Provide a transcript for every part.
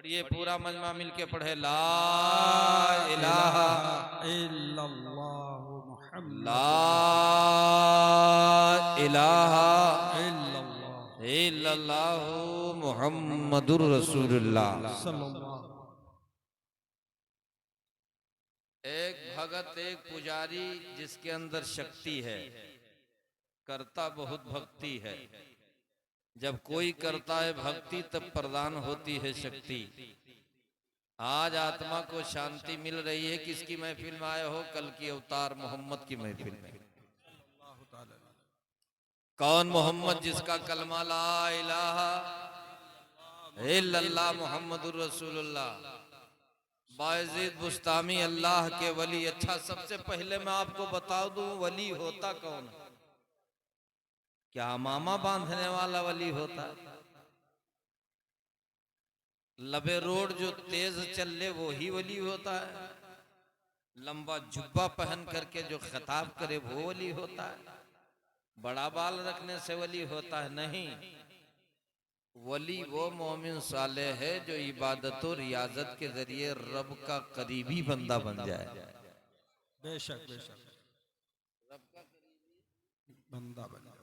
पढ़िए पूरा मजमा मिलके पढ़े ला इलाहा इल्लल्लाहु मुहम्मद ला इलाहा इल्लल्लाह इल्लल्लाहु मुहम्मदुर रसूलुल्लाह। सल्लल्लाहु एक भगत एक पुजारी जिसके अंदर शक्ति है, करता बहुत भक्ति है। जब कोई करता है भक्ति तब प्रदान होती है शक्ति। आज आत्मा को शांति मिल रही है, किसकी महफिल में आए हो? कल की अवतार मोहम्मद की महफिल में। कौन मोहम्मद? जिसका कलमा ला इलाहा इल्लल्लाह मुहम्मदुर रसूलुल्लाह। बायजीद बुस्तामी अल्लाह के वली। अच्छा, सबसे पहले मैं आपको बता दूं वली होता कौन है? क्या मामा बांधने वाला वली होता है? लबे रोड जो तेज चल ले वो ही वली होता है? लंबा जुब्बा पहन करके जो खिताब करे वो वली होता है? बड़ा बाल रखने से वली होता है? नहीं। वली वो मोमिन साले है जो इबादत और रियाजत के जरिए रब का करीबी बंदा बन जाए। बेशक बेशक रब का करीबी बंदा बन जाओ।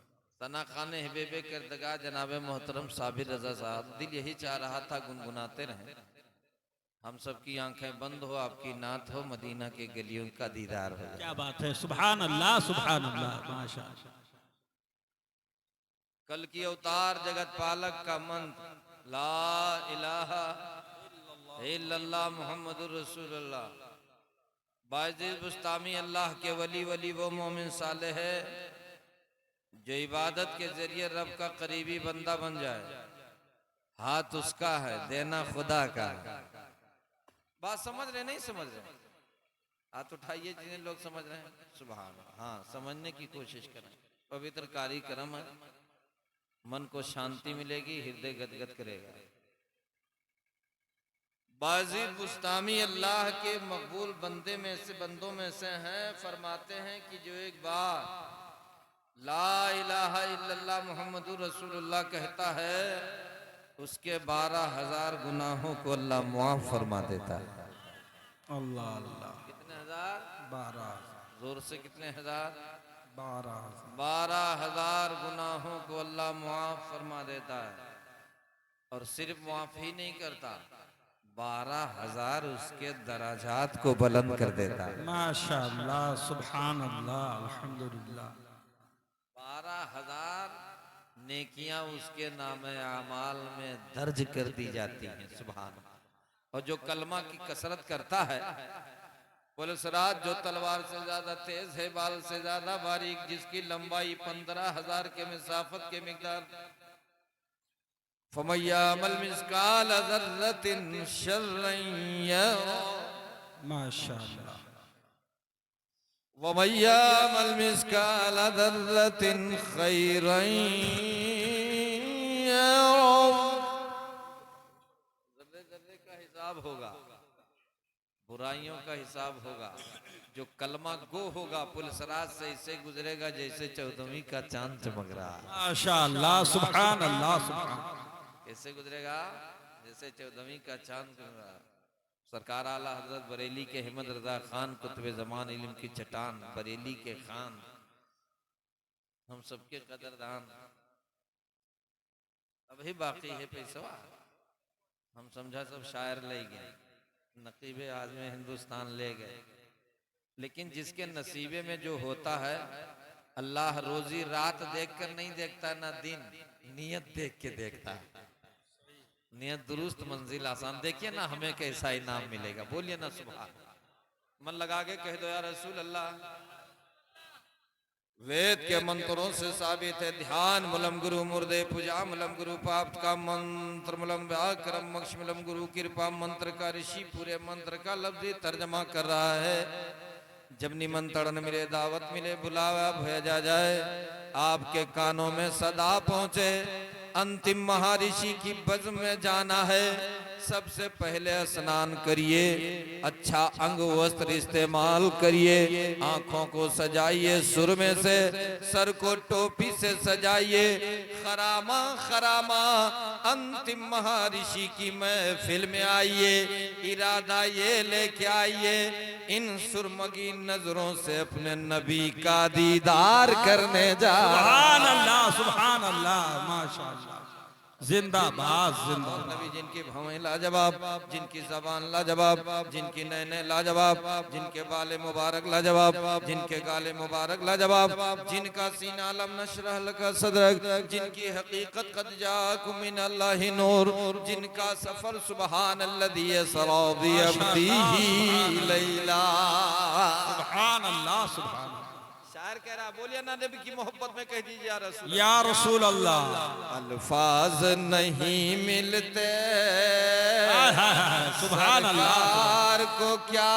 सना खान हबीबे किरदगा जनाब मोहतरम साबिर रजा साहब, दिल यही चाह रहा था गुनगुनाते रहें। हम सबकी आंखें बंद हो, आपकी नात हो, मदीना के गलियों का दीदार हो। क्या बात है, सुभान अल्लाह सुभान अल्लाह, माशाअल्लाह। कल की अवतार जगत पालक का मंत्र ला इलाहा इल्लल्लाह मुहम्मदुर रसूलुल्लाह। बायजीद बुस्तामी अल्लाह के वली। वली वो मोमिन साले है जो इबादत के जरिए रब का करीबी बंदा बन जाए। हाथ उसका है, देना खुदा का है। बात समझ रहे नहीं समझ रहे? हाथ उठाइए जिन्हें लोग समझ रहे हैं। सुभान अल्लाह। हाँ, समझने की कोशिश करें। पवित्र कार्यक्रम है, मन को शांति मिलेगी, हृदय गदगद करेगा। बाजीद बुस्तामी अल्लाह के मकबूल बंदों में से हैं। फरमाते हैं कि जो एक बार ला इलाहा इल्लल्लाह मुहम्मदुर रसूलुल्लाह कहता है, उसके 12,000 गुनाहों को अल्लाह मुआफ फरमा देता है। अल्लाह अल्लाह। कितने हजार? 12 जोर से कितने हजार? 12 12,000 गुनाहों को अल्लाह मुआफ फरमा देता है। और सिर्फ मुआफ ही नहीं करता, 12,000 उसके दराजात को बुलंद कर देता है। माशाअल्लाह सुभान अल्लाह अल्हम्दुलिल्लाह। 12,000 नेकियां उसके नामे आमाल में दर्ज कर दी जाती हैं। सुभान। और जो कलमा की कसरत करता है, पुलिस रात जो तलवार से ज्यादा तेज है, बाल से ज्यादा बारीक, जिसकी लंबाई 15,000 के मिसाफत के मिकदार, फमय्यामल मिस्काल ज़र्रतिन शर्रन यरा माशाअल्लाह। वमय्यामल मिस्काल ज़र्रतिन खैरन यरा। जर्रे जर्रे का हिसाब होगा, बुराइयों का हिसाब होगा। जो कलमा गो होगा पुलिस रात से इसे गुजरेगा जैसे 14वीं का चांद चमक रहा है। माशाअल्लाह सुभान अल्लाह सुभान। कैसे गुजरेगा? जैसे 14वीं का चांद चमक रहा है। सरकार आला हजरत बरेली के अहमद रजा खान कुतुब जमान इल्म की चट्टान, बरेली के खान, हम सबके कदरदान। अभी बाकी है पैसा, हम समझा सब शायर ले गए, नकीबे आज़म हिंदुस्तान ले गए। लेकिन जिसके नसीबे में जो होता है, अल्लाह रोजी रात देखकर नहीं देखता, ना दिन, नियत देख के देखता है। नियत दुरुस्त मंजिल आसान। देखिए ना हमें कैसा इनाम मिलेगा। बोलिए ना सुभान। मन लगा के कह दो या रसूल अल्लाह। वेद के मंत्रों से साबित है, ध्यान मुलम गुरु मुर्दे पूजा मुलम गुरु पाप का मंत्र मुलम व्याकरम मोक्ष मुलम गुरु कृपा मंत्र का ऋषि पूरे मंत्र का लफ्जी तर्जमा कर रहा है। जब निमंत्रण मिले, दावत मिले, बुलावा भेजा जाए, आपके कानों में सदा पहुंचे, अंतिम महाऋषि की बज़्म में जाना है, सबसे पहले स्नान करिए, अच्छा अंग वस्त्र इस्तेमाल करिए, आंखों को सजाइए सुरमे से, सर को टोपी से सजाइए, खरामा खरामा अंतिम महर्षि की महफिल में आइए, इरादा ये लेके आइए इन सुरमगी नजरों से अपने नबी का दीदार करने जा। सुभान अल्लाह, माशाअल्लाह, जिंदाबाद जिंदाबाद। नबी जिनकी भवें लाजवाब, जिनकी जबान लाजवाब, जिनकी नैने लाजवाब, जिनके बाले मुबारक लाजवाब, जिनके गाले मुबारक लाजवाब, जिनका सीना लम नशरह लका सदरक, जिनकी हकीकत कद जाकुम मिनल्लाहि नूर, जिनका सफर सुबहान अल्लज़ी यसरा बि अब्दिही लैला। सुभान अल्लाह, सुभान अल्लाह। शायर कह रहा, बोलिए ना नबी की मोहब्बत में कह दीजिए या रसूल अल्लाह। अल्फाज नहीं मिलते सुभान अल्लाह को क्या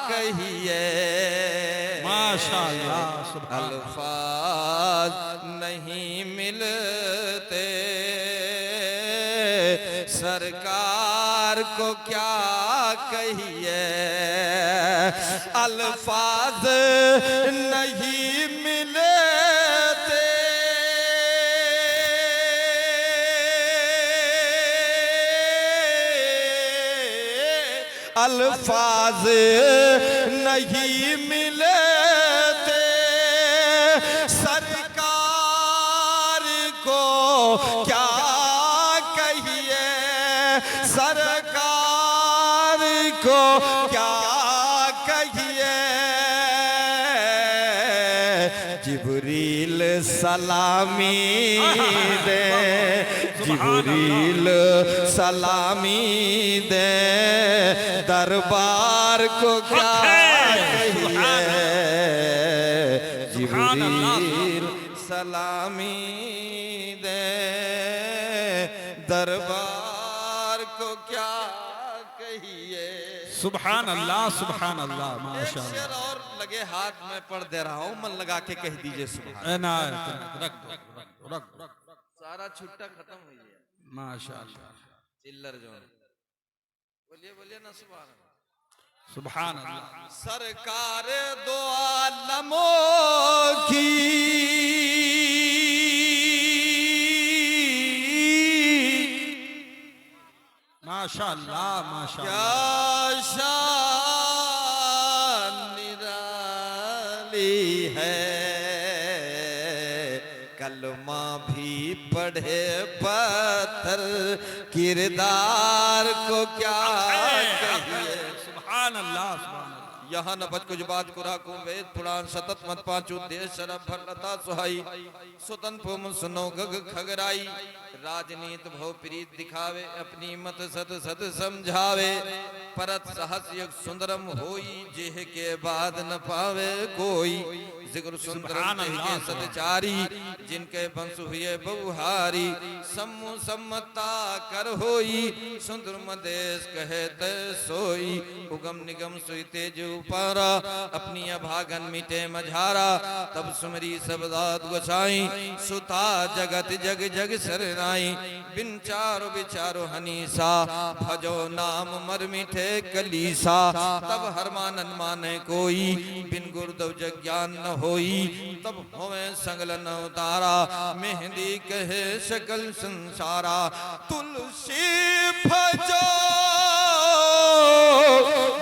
कहिए, माशाअल्लाह। अल्फाज नहीं मिलते सरकार को क्या कहिए, अल्फाज नहीं मिलते अल्फाज नहीं मिलते सरकार को क्या कहिए, सरकार को क्या कहिए। जिब्रील सलामी दे, जिब्रील सलामी दे, दरबार को क्या कहिए। जिब्रील सलामी दे, दरबार को क्या कहिए। सुभान अल्लाह, सुभान अल्लाह, माशाअल्लाह। और लगे हाथ में पढ़ दे रहा हूँ, मन लगा के कह दीजिए सुभान। रख सारा छुट्टा खत्म हो गया, माशाअल्लाह। चिल्लर जो बोलिए बोलिए ना सुभान अल्लाह, सुभान अल्लाह। सरकार दो आलमों की माशाअल्लाह, माशाअल्लाह। क्या शान निराली है, कलमा भी पढ़े पत्थर किरदार को क्या कहिए। सुभान अल्लाह, सुभान अल्लाह। यहाँ न बच कुछ बात कुरा को वेद पुराण सतत मत पांचू देश शरब भरलता सुहाई, सुतन पुम सुनो गग खगराई, राजनीत भव प्रीत दिखावे, अपनी मत सत सत समझावे, परत सहस युग सुंदरम होई, जेह के बाद न पावे कोई, जिक्र सुंदरम के सतचारी, जिनके वंश हुए बहुहारी, सम्मु सम्मता कर होई, सुंदर मदेश कहते सोई, उगम निगम सुई तेज उपारा, अपनी अभागन मिटे मझारा, तब सुमरी सबदात गोसाई, सुता जगत जग जग सरनाई, बिन चारो बिचारो हनीसा, भजो नाम मर मिठे कलीसा, तब हर मानन माने कोई, बिन गुरुदेव जग ज्ञान न होई, तब होवे संगल न उतारा, मेहंदी कहे शकल संसारा, तुलसी भजो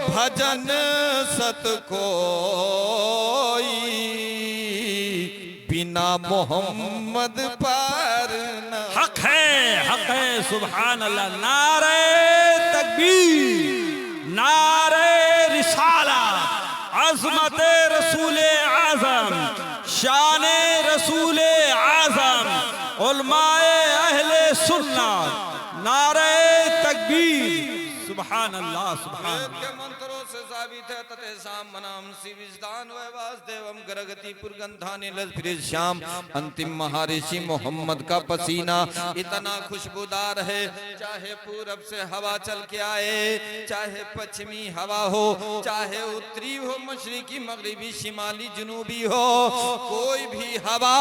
भजन सत कोई, बिना मोहम्मद पर न। हक है सुभान अल्लाह। नारे तकबीर, नारे रिसालत, अज़मत रसूल आज़म, शान रसूल आज़म, उलमाए अहले सुन्नत, नारे तकबीर। सुभान अल्लाह, सुभान अल्लाह। मंत्रों से साबित है तते शाम मनाम शिविस्तान व वासुदेवम गरगति पुरगंधानि लजफिर श्याम। अंतिम महर्षि मोहम्मद का पसीना इतना खुशबूदार है, चाहे पूरब से हवा चल के आए, चाहे पश्चिमी हवा हो, चाहे उत्तरी हो, मशरिकी मगरिबी शिमाली जनूबी हो, कोई भी हवा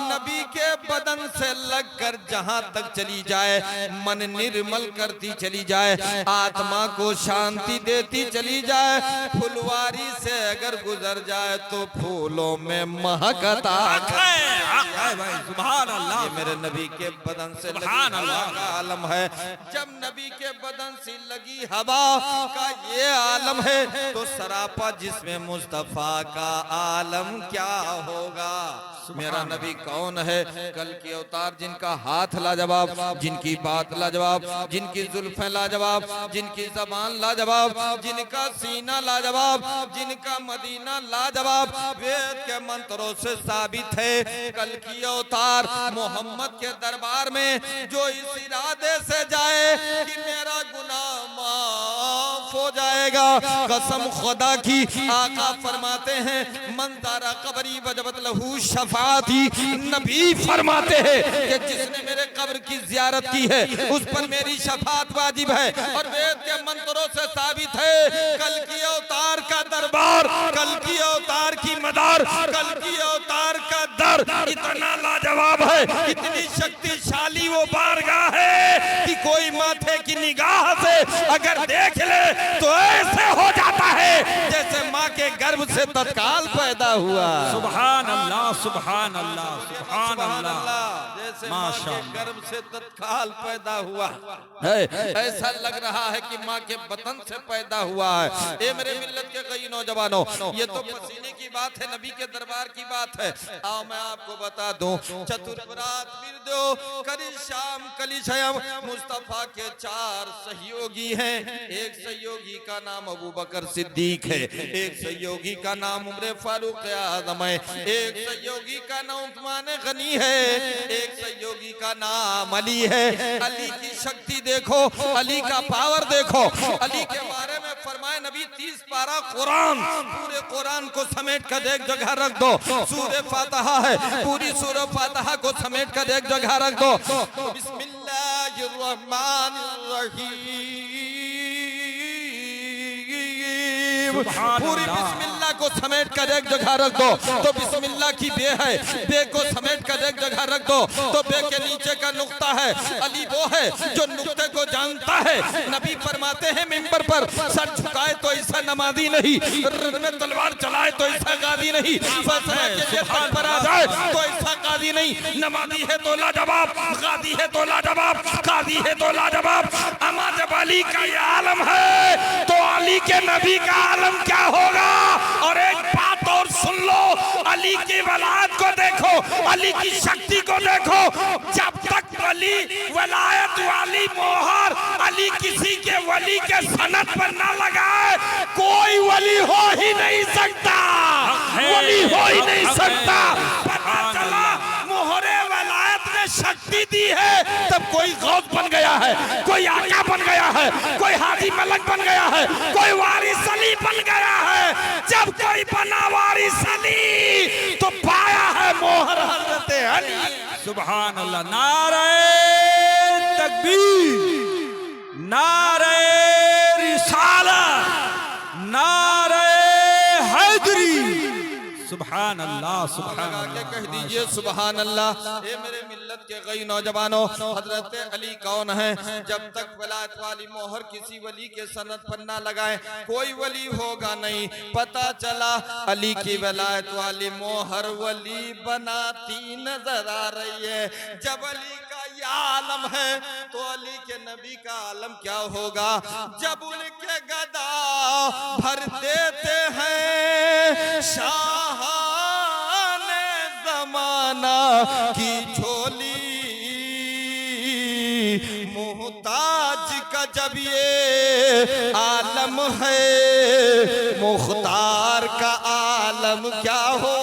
नबी के बदन से लगकर जहां तक चली जाए मन निर्मल करती चली जाए, आत्मा को शांति देती चली जाए। फुलवारी से अगर गुजर जाए तो फूलों में महकता भाई सुभान अल्लाह। ये मेरे नबी के बदन से लगी हवा का आलम है। जब नबी के बदन से लगी हवा का ये आलम है तो सरापा जिसमें मुस्तफा का आलम क्या होगा। मेरा नबी कौन है? कल की अवतार जिनका हाथ लाजवाब, जिनकी बात लाजवाब, जिनकी जुल्फें लाजवाब, जिनकी जबान लाजवाब, जिनका सीना लाजवाब, जिनका मदीना लाजवाब, वेद के मंत्रों से साबित है। कल की अवतार मोहम्मद के दरबार में जो इस इरादे से जाए कि मेरा गुनाह माफ हो जाएगा, कसम खुदा की आका फरमाते हैं मंदारा कबरी वजबत लहू शफाती। नबी फरमाते हैं कि जिसने मेरे कब्र की जियारत की है उस पर मेरी शफात वाजिब है। और वेद के मंत्रों से साबित है कल की अवतार का दरबार, कल की अवतार की मदार, कल की अवतार का दर इतना लाजवाब है, इतनी शक्तिशाली वो बारगाह है कि कोई माथे की निगाह से अगर देख ले तो ऐसे हो जाता है जैसे माँ के गर्भ से तत्काल पैदा हुआ। सुभान अल्लाह सुभान अल्लाह सुभान अल्लाह। जैसे माँ के गर्भ से तत्काल पैदा हुआ है, ऐसा लग रहा है कि माँ के बदन से पैदा हुआ है। ये मेरे मिल्लत के कई नौजवानों, ये तो पसीने की बात है, नबी के दरबार की बात है। आओ मैं आपको बता दूं, चतुर्बरात बिरदो करी शाम कली शयम मुस्तफा के 4 सहयोगी हैं। एक सहयोगी का नाम अबू बकर सिद्दीक है, एक सहयोगी का नाम उमर फारूक आजम है, एक सहयोगी का नाम उस्मान गनी है, एक सहयोगी का नाम अली है। अली की शक्ति देखो, अली का पावर देखो। अली के बारे में फरमाए नबी 30 पारा कुरान, पूरे कुरान को समेट कर एक जगह रख दो। सूरह फातिहा है, पूरी सूरह फातिहा को समेट कर एक जगह रख दो। पूरी बिस्मिल्लाह को समेट कर एक जगह रख दो तो बिस्मिल्लाह की बे है, बे को समेट कर एक जगह रख दो तो बे के नीचे का नुक्ता है। अली वो है जो नुक्ते को जानता है। नबी फरमाते हैं मिंबर पर सर झुकाए तो ऐसा नमाजी नहीं, में तलवार चलाए तो ऐसा गाजी नहीं, फैसला के लिए तट पर आ जाए तो ऐसा गाजी नहीं। नमाजी है तो लाजवाब, गाजी है तो लाजवाब, काजी है तो लाजवाब। अमा जब अली का ये आलम है तो अली के नबी का आलम क्या होगा। और एक बात और सुन लो, अली की वलायत को देखो, अली की शक्ति को देखो। जब तक अली वलायत वाली मोहर अली किसी के वली के सनद पर ना लगाए कोई वली हो ही नहीं सकता, वली हो ही नहीं सकता। पता चला मोहरे वलायत ने शक्ति दी है तब कोई गौस बन गया है, कोई आका बन गया है, कोई हाजी मलक बन गया है, कोई वारिस अली बन गया है। जब कोई बना वारिस अली तो पाया है मोहर हजरत अली। सुभान अल्लाह। नारे तकबीर, नारे रिसालत, नारे हैदरी। सुभान अल्लाह सुभान अल्लाह। कह दीजिए सुभान अल्लाह। ये मेरे मिल्लत के कई नौजवानों, हजरत अली कौन है? जब तक वलायत वाली मोहर किसी वली के सनद पर ना लगाए कोई वली होगा नहीं। पता चला अली की वलायत वाली मोहर वली बनाती नजर आ रही है। जब अली का ये आलम है तो अली के नबी का आलम क्या होगा। जब उनके गदा भर देते हैं शाह जमाना की झोली, मुहताज का जब ये आलम है मुख्तार का आलम क्या हो।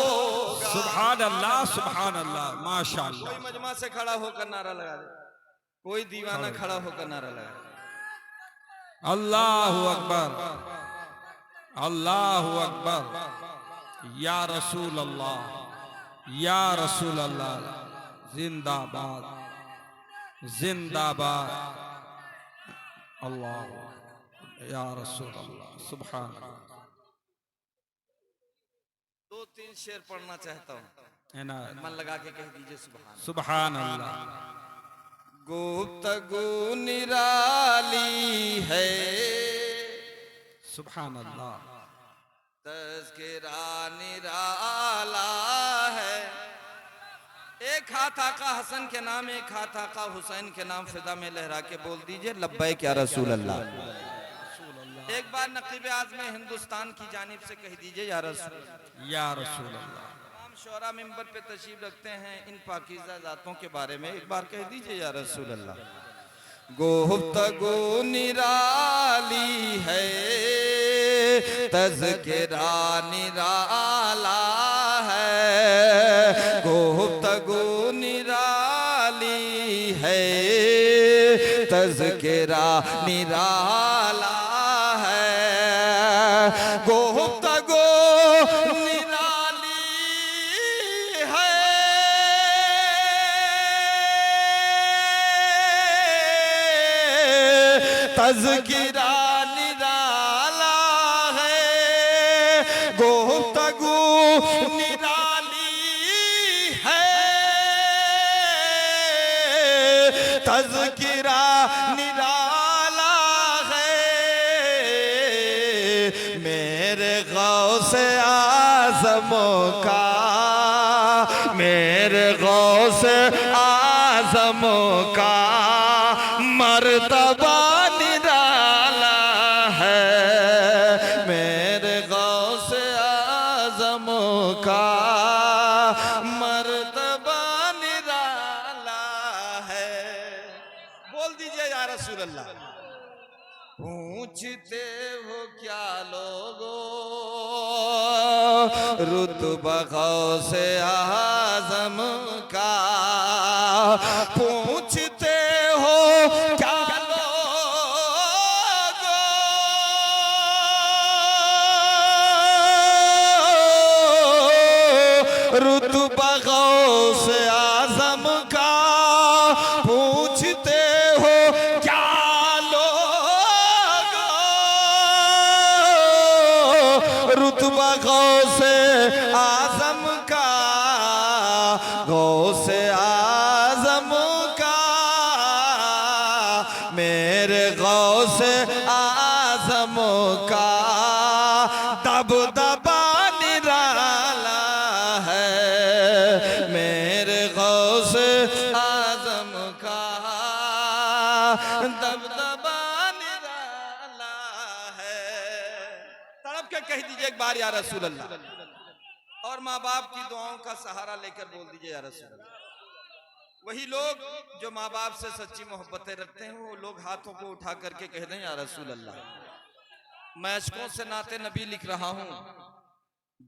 सुभान अल्लाह सुभान अल्लाह माशाअल्लाह। कोई मजमा से खड़ा होकर नारा लगा दे, कोई दीवाना खड़ा होकर नारा लगा दे। अल्लाहु अकबर। अल्लाहु अकबर, या रसूल अल्लाह, या रसूल अल्लाह, जिंदाबाद जिंदाबाद, अल्लाह या रसूल अल्लाह, सुभान अल्लाह। 2-3 शेर पढ़ना चाहता हूँ, है ना, मन लगा के कह दीजिए सुभान। सुभान अल्लाह। गुफ्तगू निराली है, सुभान अल्लाह। तज़किरा निराला है। एक हाथ आका हसन के नाम, एक हाथ आका हुसैन के नाम, फिदा में लहरा के बोल दीजिए लब्बैक या रसूल अल्लाह। एक बार नकीब आज़म हिंदुस्तान की जानिब से कह दीजिए या रसूल, या रसूल अल्लाह। तमाम शोरा मिंबर पे तशरीफ रखते हैं, इन पाकीज़ा ज़ातों के बारे में एक बार कह दीजिए या रसूल अल्लाह। गुफ्तगू निराली है, तज़किरा निराला है। गुफ्तगू निराली है, तज़किरा निराला है। गुफ्तगू निराली है, तज़किरा निराला है। गुफ्तगू निराली है, तज़किरा निराला है। मेरे गौसे आज़मों का, मेरे गौसे आज़मों का मर्तबा निराला है। मेरे गौसे आज़मों का मर्तबा निराला है। बोल दीजिए या रसूल अल्लाह। पूछते हो क्या लोगों, रुतबा गौसे आज़म का। पूछते हो क्या लोगों, रुतबा गौसे आज़म का। पूछते हो क्या लोगों, रुतबा गौसे आज़म का। गौसे आज़म का, मेरे गौसे आज़म का दबदबा निराला है। मेरे गौसे आज़म का दबदबा निराला है। तड़प के कह दीजिए एक बार या रसूल अल्लाह, और माँ बाप की दुआओं का सहारा लेकर बोल दीजिए या रसूल अल्लाह। वही लोग जो माँ बाप से सच्ची मोहब्बतें रखते हैं, वो लोग हाथों को उठा करके कह दें या रसूल अल्लाह। मैं अशकों से नाते नबी लिख रहा हूँ,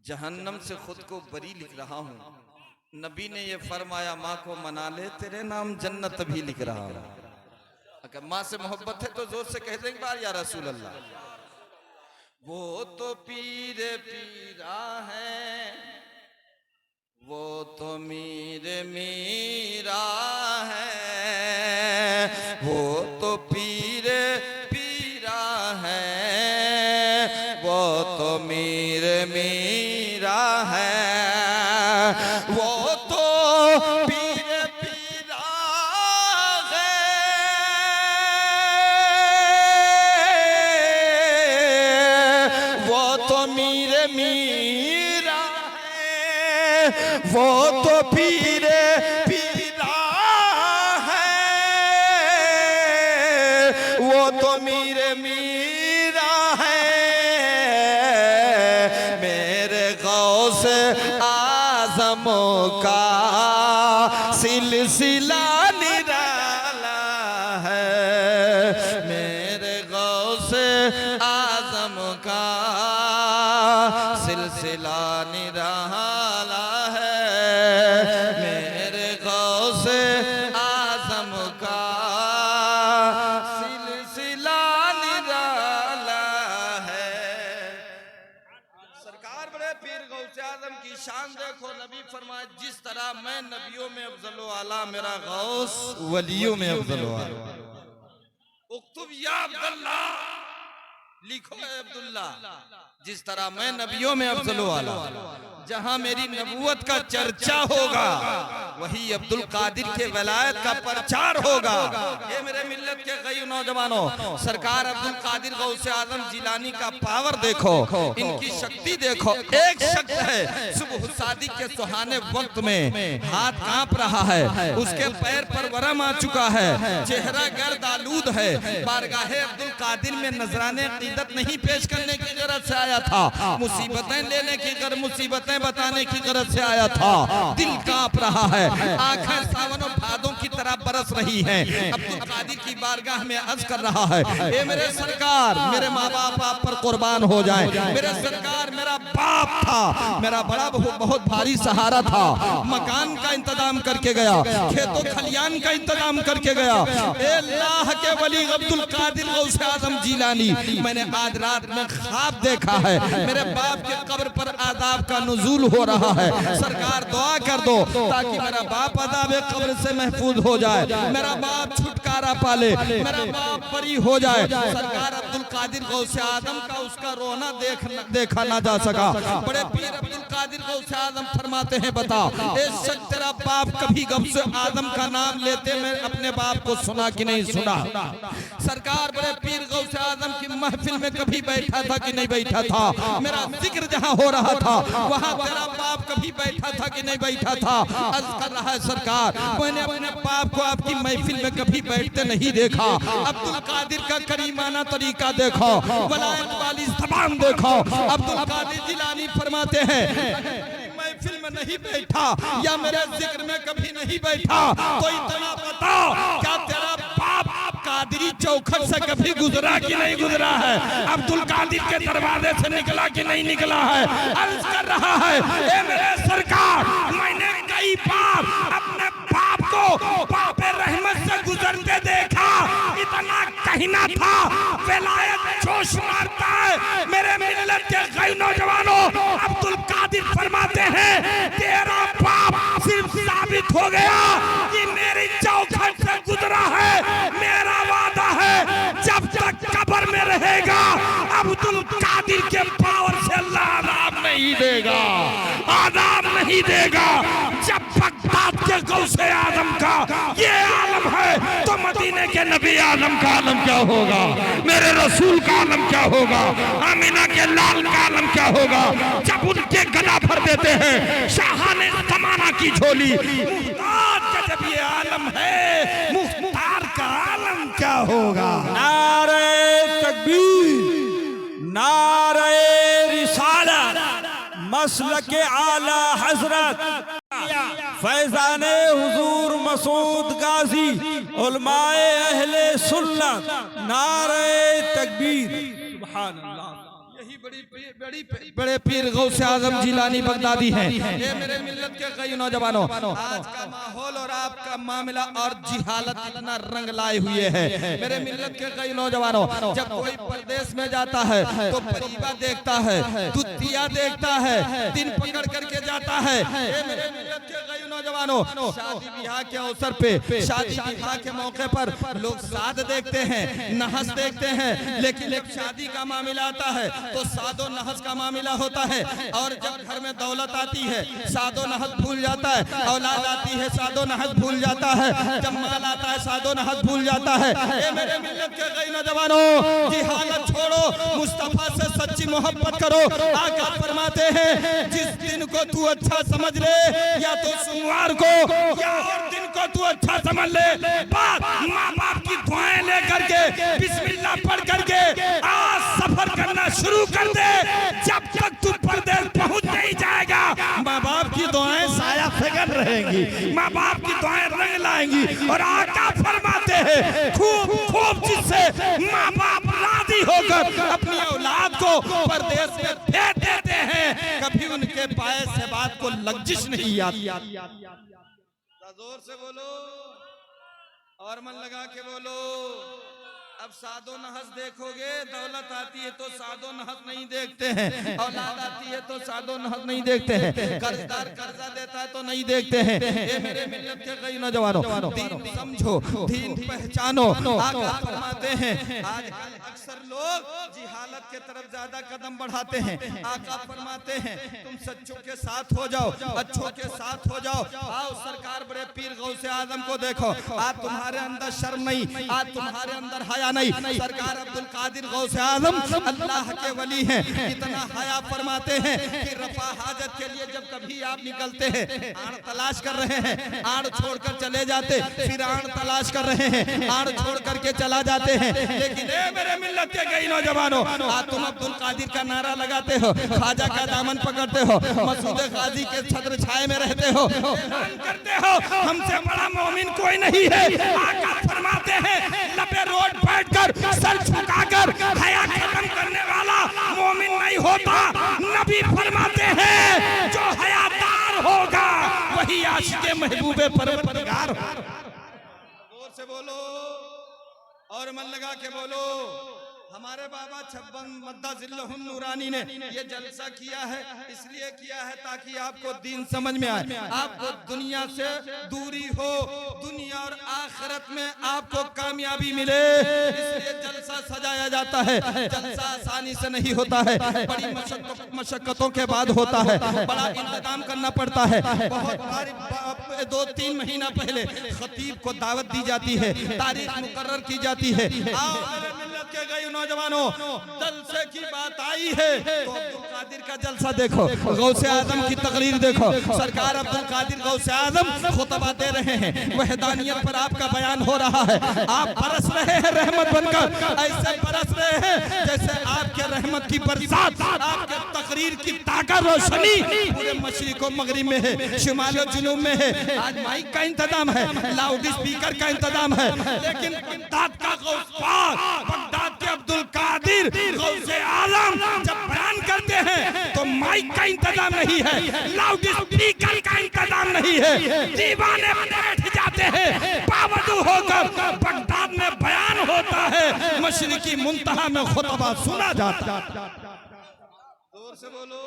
जहन्नम से खुद को बरी लिख रहा हूँ। नबी ने ये फरमाया, माँ को मना ले, तेरे नाम जन्नत भी लिख रहा हूँ। अगर माँ से मोहब्बत है तो जोर से कह दें एक बार या रसूल अल्लाह। वो तो पीर पीरा है, वो तो मीर मीरा है। वो तो पीर पीरा है, वो तो मीर मीरा है। वो तो पीर पीरा है, वो तो मीर मीरा है। वो तो पीर पीरा है, वो तो मीर मीरा है। मेरे गौसे आज़मों का सिलसिला निराला है। मेरे गौसे आज़म का सिलसिला निराला है। मेरे गौसे आज़म का सिलसिला निराला है। आजम की शान देखो, नबी फरमाए जिस तरह मैं नबियों में अफजल आला, मेरा गौस वलियों में अफजल आला। उक्तुब या अब्दुल्ला, लिखो है अब्दुल्ला, जिस तरह मैं नबियों में अफजल आला, जहां मेरी नबूवत का चर्चा होगा वही अब्दुल कादिर के वलायत का प्रचार होगा। ये मेरे मिल्लत के कई नौजवानों, सरकार अब्दुल कादिर गौसे आजम जिलानी का पावर देखो, इनकी शक्ति देखो। एक शख्स है सुबह शादी के सुहाने वक्त में हाथ कांप रहा है, उसके पैर पर वरम आ चुका है, चेहरा गर्द आलूद है, बारगाहे अब्दुल कादिर में नजराने क़ीदत नहीं पेश करने की गरज से आया था, मुसीबतें लेने की गरज, मुसीबतें बताने की गरज से आया था। दिल कांप रहा है, आंखें सावन और भादों की तरह बरस रही हैं। अब्दुल कादिर की बारगाह में अर्ज कर रहा है, ए मेरे सरकार, मेरे माँ बाप आप पर कुर्बान हो जाएं। मेरे सरकार, मेरा बाप था, मेरा बड़ा बहुत भारी सहारा था, मकान का इंतजाम करके गया, खेतों खलियान का इंतजाम करके गया। ए अल्लाह के वली अब्दुल कादिर गौसे आजम जिलानी, मैंने आज रात में ख्वाब देखा है, मेरे बाप के कब्र पर आदाब का नुज़ूल हो रहा है। सरकार दुआ कर दो ताकि मेरा बाप अज़ाब कब्र से महफूज हो जाए, मेरा बाप छुटकारा पाले, मेरा बाप बरी हो जाए। सरकार अब्दुल कादिर गौसे आजम का उसका रोना देखा ना जा सका। बड़े पीर अब्दुल कादिर गौसे आजम फरमाते हैं, बता ए शख्स, तेरा बाप कभी गौसे आजम का नाम लेते मैं अपने बाप को सुना कि नहीं सुना? सरकार बड़े पीर गौसे आजम की महफिल में कभी बैठा था कि नहीं बैठा था? मेरा जिक्र जहां हो रहा था वहां तेरा बाप कभी बैठा था कि नहीं बैठा था? अर्ज कर रहा है, सरकार मैंने अपने बाप को आपकी महफिल में कभी बैठते नहीं देखा। अब्दुल कादिर का करीमाना तरीका देखो, वलायत वाली ज़बान देखो। अब्दुल कादिर जिलानी फरमाते हैं, महफिल में नहीं बैठा या मेरे जिक्र में कभी नहीं बैठा, तो इतना बताओ क्या तेरा बाप कादिरी चौखट से कभी गुजरा कि नहीं गुजरा है? अब्दुल कादिर के दरवाजे से निकला कि नहीं निकला है? अर्ज कर रहा है, ए मेरे सरकार, मैंने कई बार अपने बाप को बापे रहमत से गुजरते देखा, इतना कहना था, विलायत जोश मारता है। मेरे मिल्लत के कई नौजवानों, अब्दुल कादिर फरमाते हैं, तेरा बाप सिर्फ साबित हो गया कि मेरी चौखट से गुजरा है। मेरा वादा है जब तक कब्र में रहेगा अब्दुल कादिर के पावर से अल्लाह आदाब नहीं देगा, आदाब नहीं देगा। जब बगदाद के गौसे आजम का ये आलम है तो मदीने के नबी आलम का आलम क्या होगा? मेरे रसूल का आलम क्या होगा? आमिना के लाल का आलम क्या होगा? जब उनके गला भर देते हैं शाहाने ज़माना की झोली, मुख्तार का जब ये आलम है, मुख्तार का आलम क्या होगा? नारे तकबीर, नारे रिसालत, मसलके आला हजरत फैजाने हुजूर मसूद गाजी, उलमाए अहले सुन्नत, नारे तकबीर, सुभान अल्लाह। यही बड़े पीर गौसे आजम जिलानी बगदादी हैं। ये मेरे मिल्लत के कई नौजवानों, आज का माहौल और आपका मामला और जिहालत इतना रंग लाए हुए है। मेरे मिल्लत के कई नौजवानों, जब कोई प्रदेश में जाता है तो परीबा देखता है, दुतिया देखता है, दिन पकड़ करके जाता है। ये मेरे मिल्लत के कई नौजवानों, शादी ब्याह के अवसर पे, शादी ब्याह के मौके पर लोग साद देखते हैं, नहस देखते हैं, लेकिन जब शादी का मामला आता है तो सादो नहस का मामला होता है। और जब घर में दौलत आती है सादो नहस भूल जाता है, औलाद आती है सादो नहस भूल जाता है, जब माल आता है सादो नहस भूल जाता है। ए मेरे मिल्लत के कई नौजवानों, जिहालत छोड़ो, मुस्तफा से सच्ची मोहब्बत करो। आका फरमाते हैं, जिस दिन को तू अच्छा समझ ले, या तो सोमवार को या और दिन को तू अच्छा समझ ले, माँ बाप की दुआएं लेकर के बिस्मिल्लाह पढ़ करके आज सफर करना शुरू कर दे। जब तक तू परदेश पहुंच नहीं जाएगा, माँ बाप की दुआएं साया फेंकन रहेंगी, माँ बाप की दुआएं रंग लाएंगी। और आका फरमाते हैं, खूब खूब जिससे माँ बाप राजी होकर अपनी औलाद को परदेश में भेज देते हैं, कभी उनके पाए से बात को लग्जिश नहीं आती। जोर से बोलो और मन लगा के बोलो, अब सादो नहस देखोगे, दौलत आती है तो सादो नहस नहीं देखते हैं, औलाद आती है तो सादो नहस नहीं देखते हैं, कर्जदार कर्जा देता है तो नहीं देखते हैं। ये मेरे मिल्लत के कई नौजवानों, दीन समझो, दीन पहचानो। आका फरमाते हैं आज अक्सर लोग जिहालत के तरफ ज्यादा कदम बढ़ाते हैं। आका फरमाते हैं तुम सच्चों के साथ हो जाओ, अच्छों के साथ हो जाओ। आओ सरकार बड़े पीर गौसे आजम को देखो, आज तुम्हारे अंदर शर्म नहीं, आज तुम्हारे अंदर हया नहीं। सरकार अब्दुल कादिर गौसे आजम अल्लाह के वली हैं, इतना हया फरमाते हैं कि रफा हाजत के लिए जब कभी आप निकलते हैं, आड़ तलाश कर रहे हैं, आड़ छोड़कर चले जाते, फिर आड़ तलाश कर रहे हैं, आड़ छोड़ करके चला जाते हैं। लेकिन ए मेरे मिल्लत के कई नौजवानों, आज तुम अब्दुल कादिर का नारा लगाते हो, ख्वाजा का दामन पकड़ते हो, मसूद गाजी के छत्र छाए में रहते हो, ऐलान करते हो हमसे बड़ा मोमिन कोई नहीं है। आका फरमाते हैं लबे रोड बैठकर सर झुकाकर हया खत्म करने वाला मोमिन नहीं होता। नबी फरमाते हैं जो हयादार होगा वही आशिक़े महबूबे परवरदिगार। जोर से बोलो और मन लगा के बोलो। हमारे बाबा छब्बन मद्दा जिल्लहुम नूरानी ने ये जलसा किया है, इसलिए किया है ताकि आपको दीन समझ में आए, आपको दुनिया से दूरी हो, दुनिया और आखिरत में आपको कामयाबी मिले, इसलिए जलसा सजाया जाता है। जलसा आसानी से नहीं होता है, बड़ी मशक्कतों के बाद होता है, बड़ा इंतजाम करना पड़ता है। बहुत बार 2-3 महीना पहले खतीब को दावत दी जाती है, तारीख मुकर्रर की जाती है। मिल्लत के गई नौजवानों, जलसे की बात आई है तो अब्दुल कादिर का जलसा देखो, गौसे आजम की तकरीर देखो। सरकार अब्दुल कादिर गौसे आजम खुतबा दे रहे हैं, वहदानियत पर आपका बयान हो रहा है। आप बरस रहे हैं रहमत बनकर, ऐसे बरस रहे हैं जैसे आपके रहमत की बरसात, आपके तकरीर की ताकत रोशनी पूरे मशरिक और मगरिब में है, शुमाल और जुनूब में है। आज माइक का इंतजाम है, लाउड स्पीकर का इंतजाम है, लेकिन बगदाद का गौस पाक, बगदाद के अब्दुल कादिर गौसे आलम जब बयान करते हैं तो माइक का इंतजाम नहीं है, लाउड स्पीकर का इंतजाम नहीं है। दीवाने बैठ जाते हैं, पाबंद होकर बगदाद में बयान होता है, मशरिकी मुंतहा में खुतबा सुना जाता है। जोर से बोलो।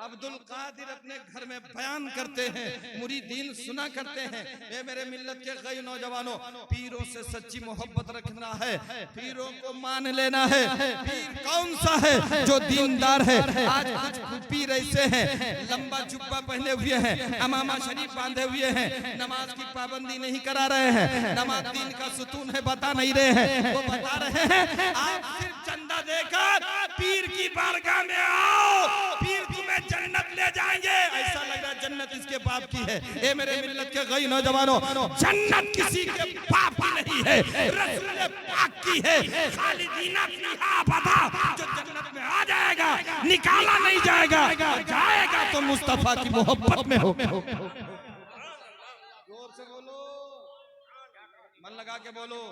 अब्दुल कादिर अपने घर में बयान करते हैं, मुरीदीन सुना करते हैं। ये मेरे मिल्लत के कई नौजवानों, पीरों से सच्ची मोहब्बत रखना है, पीरों को मान लेना है। पीर कौन सा है जो दीनदार है? आज कुछ पीर ऐसे हैं लंबा जुब्बा पहने हुए हैं, अमामा शरीफ बांधे हुए हैं, नमाज की पाबंदी नहीं करा रहे हैं, नमाज दीन का सुतून है बता नहीं रहे हैं। वो बता रहे हैं आप सिर्फ चंदा देकर पीर की बारगाह में आओ, पीर तुम्हें जन्नत ले जाएंगे। ऐसा लग रहा है जन्नत इसके बाप की है। ए मेरे मिल्लत के गई नौजवानों, जन्नत किसी के बाप की नहीं है, रसूल पाक की है। खालिदीना फीहा अबदा, जो जन्नत में आ जाएगा निकाला नहीं जाएगा, जाएगा तो मुस्तफा की मोहब्बत में हो। जोर से बोलो, मन लगा के बोलो।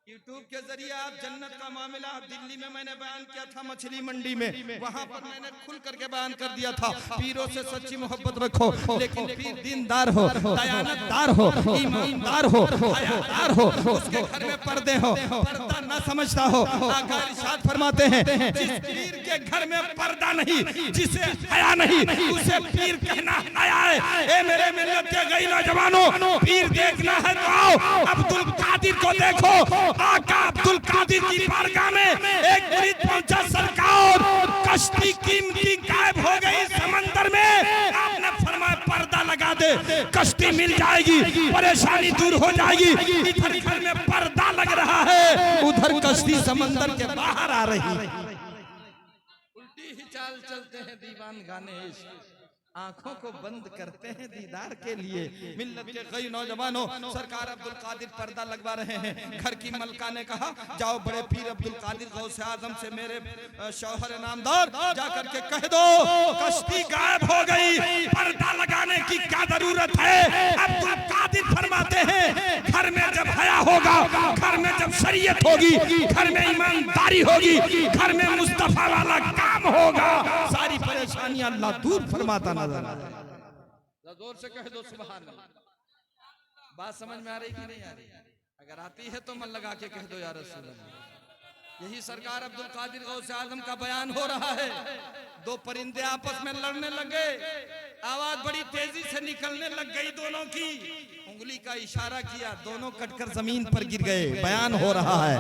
यूट्यूब के जरिए आप जन्नत का मामला, दिल्ली में मैंने बयान किया था, मछली मंडी में, वहां पर मैंने खुल करके बयान कर दिया था, पीरों से सच्ची मोहब्बत रखो, लेकिन पीर दीनदार हो, दयानतदार हो, ईमानदार हो, हयादार हो, उसके घर में पर्दे हो, पर्दा ना समझता हो। आका इरशाद फरमाते हैं जिस पीर के घर में पर्दा नहीं, जिसे हया नहीं, उसे पीर कहना हया है। ए मेरे मिल्लत के गई नौजवानों, पीर देखना है तो आओ अब्दुल कादिर को देखो। आका अब्दुल कादिर की बारगाह में एक मुरीद पहुंचा, सरकार कश्ती कीमती गायब हो गई समंदर में, आपने फरमाया पर्दा लगा दे, कश्ती मिल जाएगी, परेशानी दूर हो जाएगी। इधर घर में पर्दा लग रहा है, उधर कश्ती समंदर के बाहर आ रही है। उल्टी ही चाल चलते हैं दीवान गाने, आंखों को बंद करते हैं दीदार के लिए। मिल्लत के कई नौजवानों, सरकार अब्दुल कादिर पर्दा लगवा रहे हैं। घर की मलका ने कहा जाओ बड़े पीर अब्दुल कादिर गौसे आजम से मेरे शौहर नामदार जाकर के कह दो कश्ती गायब हो गई, पर्दा लगाने की क्या जरूरत है। अब्दुल कादिर फरमाते हैं घर में जब हया होगा, घर में जब शरीयत होगी, घर में ईमानदारी होगी, घर में मुस्तफा वाला काम होगा, सारी परेशानियां अल्लाह दूर फरमाता नजर। जोर से कह दो सुभान अल्लाह। बात समझ में आ रही कि नहीं आ रही? अगर आती है तो मन लगा के कह दो या रसूल अल्लाह। यही सरकार अब्दुल कादिर गौसे आजम का बयान हो रहा है। दो परिंदे आपस में लड़ने लगे, आवाज बड़ी तेजी से निकलने लग गई दोनों की, उंगली का इशारा किया, दोनों कटकर जमीन पर गिर गए। बयान हो रहा है,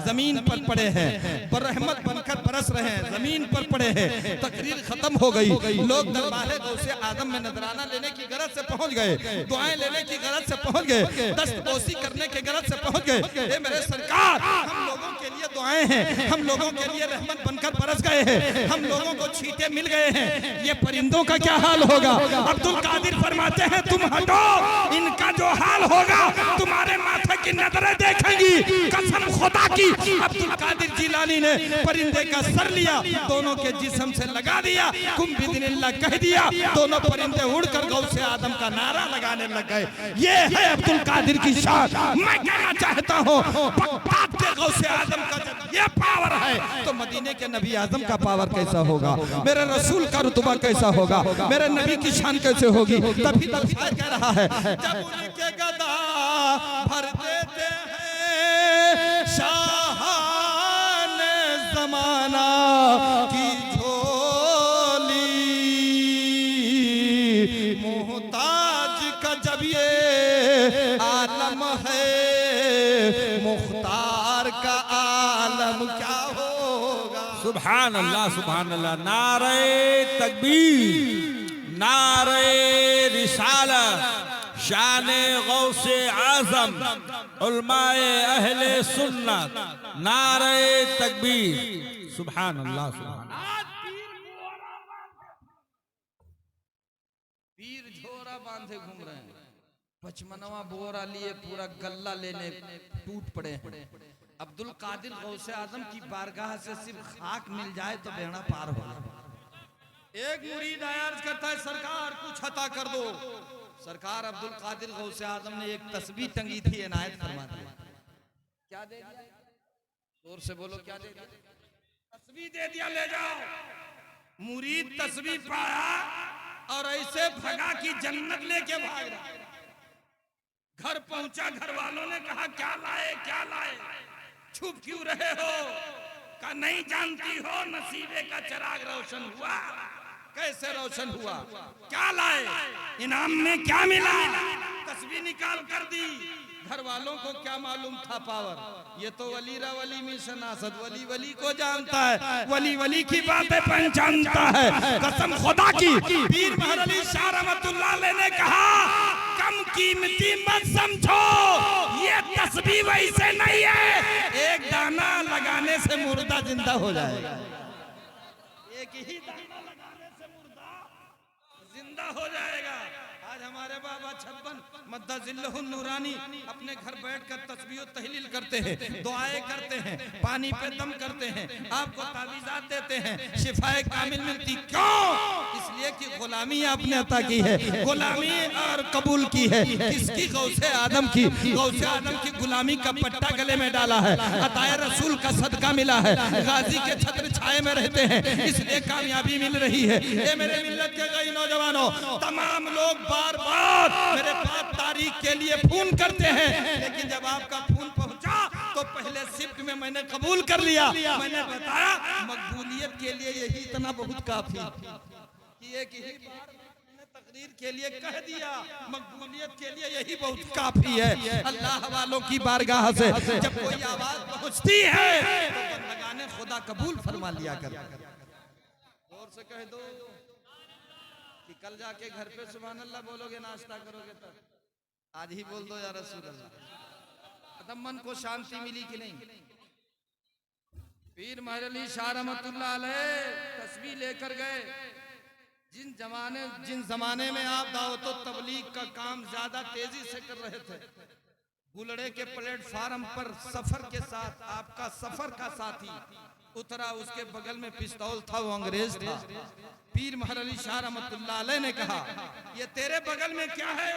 जमीन पर पड़े हैं, पर रहमत बनकर बरस रहे हैं, जमीन पर पड़े हैं। तकरीर खत्म हो गई, लोग दरबारे गौसे आजम में नजराना लेने की गरज से पहुंच गए, दुआएं लेने की गरज से पहुंच गए, दस्तबोसी करने के गरज से पहुंच गए। ए मेरे सरकार, हम लोगों के लिए दुआएं हैं, हम लोगों के लिए रहमत बनकर बरस गए हैं, हम लोगों को छींटे मिल गए हैं, ये परिंदों का क्या हाल होगा? अब्दुल कादिर फरमाते हैं तुम हटो, इनका जो हाल होगा तुम्हारे माथे की नजरें देखेंगी, कसम खुदा की। अब्दुल कादिर जिलानी ने परिंदे का सर लिया, दोनों के जिस्म से लगा दिया, कुम बिदिनिल्लाह कह दिया, दोनों परिंदे उड़कर गौसे आदम का नारा लगाने लग गए। ये है अब्दुल कादिर की शान। मैं कहना चाहता हूँ बगदाद के गौसे आदम का जब ये पावर है तो मदीने के नबी आजम का पावर कैसा होगा, मेरे रसूल का रुतबा कैसा होगा, मेरे नबी की शान कैसे होगी? तभी तो शायर कह रहा है जब उनके गदा भर देते हैं शाहान जमाना की झोली, मोहताज का जब ये आलम है, मुख्तार का आलम क्या होगा? सुभान अल्लाह, सुभान अल्लाह। नारे तकबीर, नारे रिसालत, शाने गौसे आजम, उलमाए अहले सुन्नत, नारे तकबीर। सुभान अल्लाह, सुभान अल्लाह। पीर झोरा बांधे घूम रहे हैं, पचमनवा बोरा लिए पूरा गल्ला लेने टूट पड़े हैं। अब्दुल कादिर गौसे आजम की बारगाह से सिर्फ खाक मिल जाए तो बेड़ा पार हो। एक मुरीद अर्ज करता है सरकार कुछ अता कर दो। सरकार अब्दुल कादिर गौसे आजम ने एक तस्बीह टंगी थी, इनायत फरमा दी। क्या दे दिया? जोर से बोलो, क्या दे दिया? तस्बीह दे दिया, ले जाओ। मुरीद तस्बीह पाया और ऐसे भगा कि जन्नत लेके भाग रहा। घर पहुंचा, घर वालों ने कहा क्या लाए, क्या लाए, छुप क्यों रहे हो? का नहीं जानती हो नसीबे का चिराग रोशन हुआ? कैसे रोशन हुआ? क्या लाए? इनाम में क्या मिला? तस्बीह निकाल कर दी। घर वालों को क्या मालूम था पावर? ये तो वली रा वली में शनासत, वली वली को जानता है, वली वली की बातें पहचानता है। कसम खुदा की, पीर महर अली शाह रहमतुल्लाह अलैह ने कहा कम कीमती मत समझो, ये तस्बीह वैसे नहीं है, एक दाना लगाने से मुर्दा जिंदा हो जाएगा। एक ही दाना लगाने से मुर्दा जिंदा हो जाएगा। आज हमारे बाबा 56 मद्दाजिल्लहुन नूरानी अपने घर बैठकर तस्बीह तहलील करते हैं, दुआएं करते हैं, पानी पे दम करते हैं, आपको तावीज़ात देते हैं, शिफाए कामिल मिलती। क्यों? इसलिए कि गुलामी आपने अता की है, गुलामी और कबूल की है। किसकी? गौसे आदम की। गौसे आदम की गुलामी का पट्टा गले में डाला है, अताए रसूल का सदका मिला है, गाजी के छत्र छाए में रहते हैं, इसलिए कामयाबी मिल रही है। ये मेरे मिल्लत के कई नौजवानों, तमाम लोग बार बार मेरे पास तारीख के लिए फोन करते हैं, लेकिन जब आपका फोन पहुंचा तो पहले शिफ्ट में मैंने कबूल कर लिया। मैंने बताया मकबूलियत के लिए यही इतना बहुत काफी कि एक ही बार मैंने तकरीर के लिए कह दिया, मकबूलियत के लिए यही बहुत काफी है। अल्लाह वालों की बारगाह से जब कोई आवाज पहुंचती है तो बंदगाने खुदा कबूल फरमा लिया कर। जोर से कह दो कि कल जाके घर पे सुभान अल्लाह बोलोगे, नाश्ता करोगे तब आज ही बोल दो या रसूल अल्लाह। तब मन को शांति मिली कि नहीं? पीर महर अली शाह रहमतुल्लाह अलैह तस्बीह लेकर गए। जिन जमाने में आप दावत व तबलीग का काम ज्यादा तेजी से कर रहे थे, बुलड़े के प्लेटफार्म पर सफर के साथ आपका सफर का साथी उतरा, उसके बगल में पिस्तौल था, वो अंग्रेज था। पीर महर अली शाह रहमतुल्लाह अलैह ने कहा ये तेरे बगल में क्या है?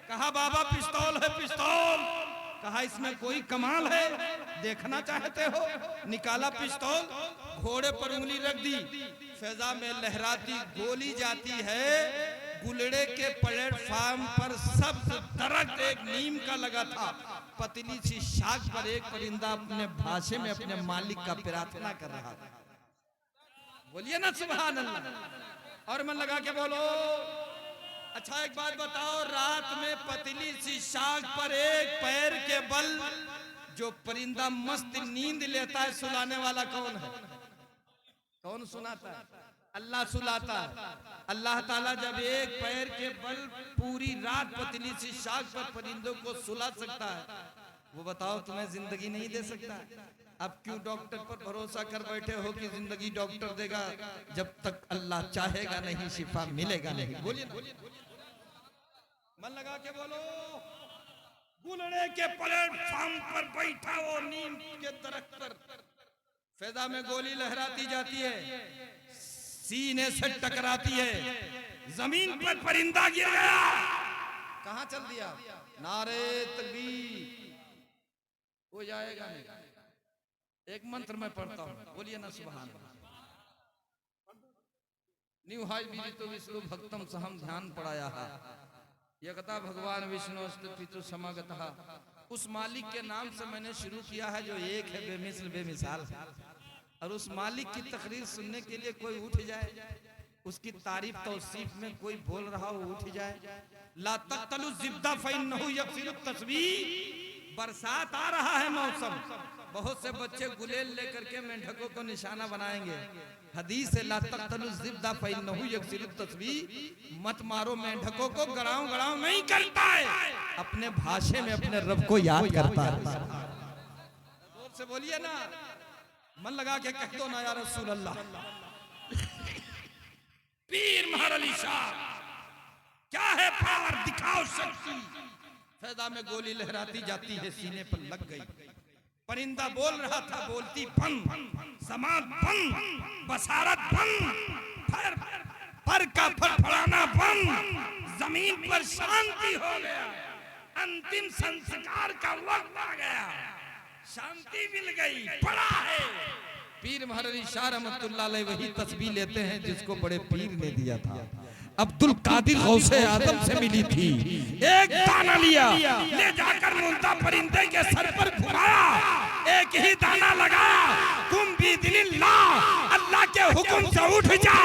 कहा बाबा पिस्तौल है, पिस्तौल। कहा इसमें कोई कमाल है, देखना चाहते हो? निकाला पिस्तौल, घोड़े पर उंगली रख दी, फैजा में लहराती गोली जाती है, गुलड़े के प्लेटफार्म पर सब दरख्त एक नीम का लगा था। पतली सी शाख पर एक परिंदा अपने भाषा में अपने मालिक का प्रार्थना कर रहा था। बोलिए ना सुभान अल्लाह। और मन लगा के बोलो। अच्छा एक बात बताओ, रात में पतली सी शाख पर एक पैर के बल जो परिंदा मस्त नींद लेता है, सुलाने वाला कौन है? कौन सुनाता है? अल्लाह सुलाता है। अल्लाह ताला जब एक पैर के बल पूरी रात पतली सी शाख पर परिंदों को सुला सकता है, वो बताओ तुम्हें जिंदगी नहीं दे सकता? अब क्यों डॉक्टर पर भरोसा कर बैठे हो कि जिंदगी डॉक्टर देगा? जब तक अल्लाह चाहेगा नहीं शिफा मिलेगा नहीं। बोलिए मन लगा के बोलो। गुलड़े के प्लेटफार्म पर बैठा वो नीम के दरख्त पर, फिजा में गोली लहराती जाती है, सीने से टकराती है, जमीन पर परिंदा गिर गया। कहां चल दिया? नारे तकबीर। हो जाएगा नहीं। एक मंत्र मैं पढ़ता हूं, बोलिए ना सुभान अल्लाह। न्यू हाई बीजी तो विष्णु भक्तम सहम ध्यान पढ़ाया है। यकता भगवान विष्णु पितु समागतः। उस मालिक के नाम से मैंने शुरू किया है जो एक है, बेमिसल बेमिसाल है। और उस मालिक की तकरीर सुनने के लिए कोई उठ जाए, उसकी तारीफ तौसीफ में कोई बोल रहा हो उठ जाए। ला तक़तलु ज़िब्दा फ़इन्नहु यग़सिलु तस्बीह। बरसात आ रहा है, मौसम, बहुत से बच्चे गुलेल लेकर के मेंढकों को निशाना बनाएंगे। हदीस है ला तक़तलु ज़िब्दा फ़इन्नहु यग़सिलु तस्बीह। मत मारो मेंढकों को, गड़ाऊं गड़ाऊं नहीं करता है, अपने भाषा में अपने रब को याद करता है। जोर से बोलिए ना, मन लगा के कह दो ना या रसूल अल्लाह। पीर महर अली शाह, क्या है पावर, दिखाओ शक्ति। फैदा में गोली लहराती जाती है, सीने पर लग गई। परिंदा बोल रहा था, बोलती बंद, समाज बंद, बसारत बंद, पर का फड़फड़ाना बंद। जमीन पर शांति हो गया। अंतिम संस्कार का वक्त आ गया, शांति मिल गई। पड़ा है पीर महर अली शाह रहमतुल्लाह अलैह वही तस्बीह लेते हैं जिसको बड़े पीर ने दिया था। अब्दुल कादिर गौसे आदम से मिली थी। एक दाना लिया, ले जाकर मुंता परिंदे के सर पर घुमाया, एक ही दाना लगाया। तुम बिइज़्निल्लाह, अल्लाह के हुक्म से उठ जा।